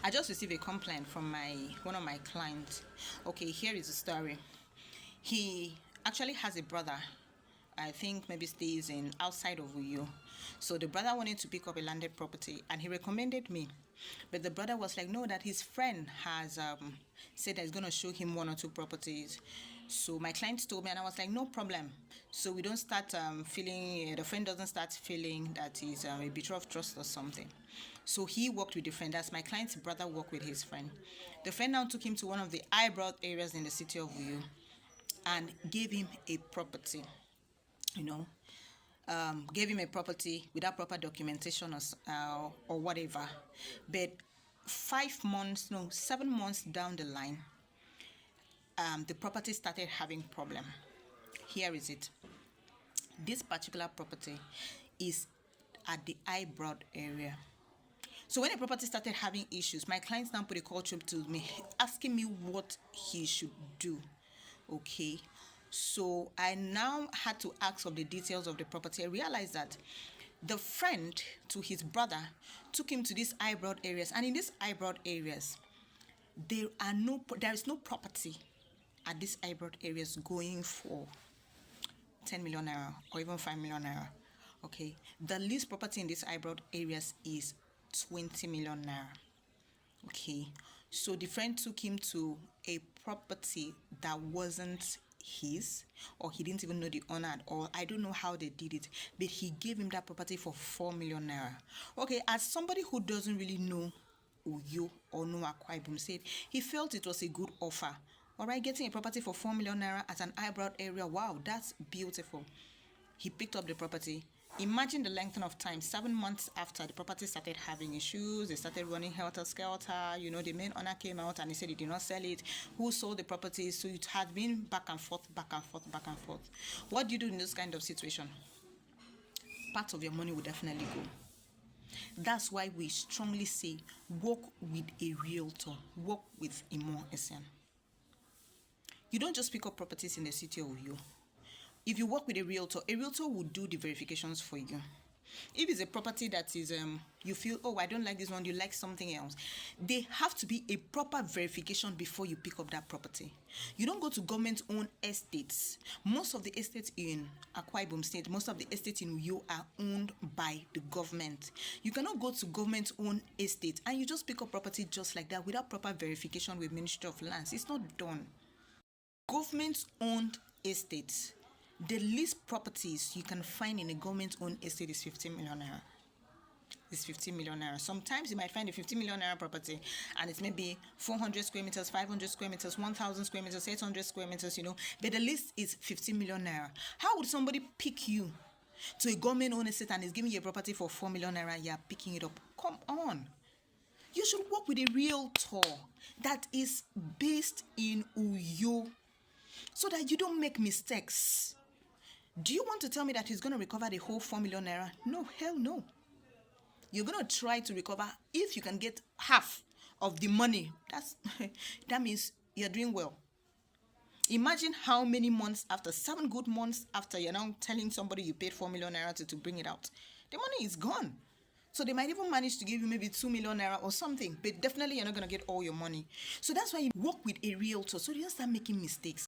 I just received a complaint from one of my clients. Okay, here is the story. He actually has a brother. I think maybe stays in outside of Uyo. So the brother wanted to pick up a landed property and he recommended me. But the brother was like, no, that his friend has said that he's going to show him one or two properties. So my client told me and I was like, no problem. So we don't start feeling, the friend doesn't start feeling that he's a betrayal of trust or something. So he worked with the friend. That's my client's brother worked with his friend. The friend now took him to one of the eyebrow areas in the city of Uyo and gave him a property, gave him a property without proper documentation or whatever. But 7 months down the line, the property started having problem. Here is it. This particular property is at the eyebrow area. So when the property started having issues, my clients now put a call to me, asking me what he should do. Okay. So I now had to ask of the details of the property. I realized that the friend to his brother took him to these eyebrow areas, and in these eyebrow areas, there is no property at these eyebrow areas going for 10 million naira or even 5 million naira. Okay, the least property in these eyebrow areas is 20 million naira. Okay, so the friend took him to a property that wasn't his, or he didn't even know the owner at all. I don't know how they did it, but he gave him that property for 4 million naira. Okay, as somebody who doesn't really know Uyo or know Akwa Ibom said, he felt it was a good offer. All right, getting a property for 4 million naira at an eyebrow area, wow, that's beautiful. He picked up the property. Imagine the length of time. 7 months after, the property started having issues. They started running helter-skelter. The main owner came out and he said he did not sell it. Who sold the property? So it had been back and forth, back and forth, back and forth. What do you do in this kind of situation? Part of your money will definitely go. That's why we strongly say, work with a realtor. Work with Imo Essien. You don't just pick up properties in the city of Uyo. If you work with a realtor will do the verifications for you. If it's a property that is, you feel, oh, I don't like this one, you like something else, they have to be a proper verification before you pick up that property. You don't go to government-owned estates. Most of the estates in Akwa Ibom State, most of the estates in Uyo are owned by the government. You cannot go to government-owned estate and you just pick up property just like that without proper verification with Ministry of Lands. It's not done. Government-owned estates, the least properties you can find in a government-owned estate is 15 million naira. It's 15 million naira. Sometimes you might find a 15 million naira property and it's maybe 400 square meters, 500 square meters, 1,000 square meters, 800 square meters, But the list is 15 million naira. How would somebody pick you to a government-owned estate and is giving you a property for 4 million naira and you're picking it up? Come on. You should work with a realtor that is based in Uyo so that you don't make mistakes. Do you want to tell me that he's going to recover the whole 4 million naira? No, hell no. You're going to try to recover if you can get half of the money. That means you're doing well. Imagine how many months after, 7 good months after, you're now telling somebody you paid 4 million naira to bring it out. The money is gone. So they might even manage to give you maybe 2 million naira or something, but definitely you're not going to get all your money. So that's why you work with a realtor so you don't start making mistakes.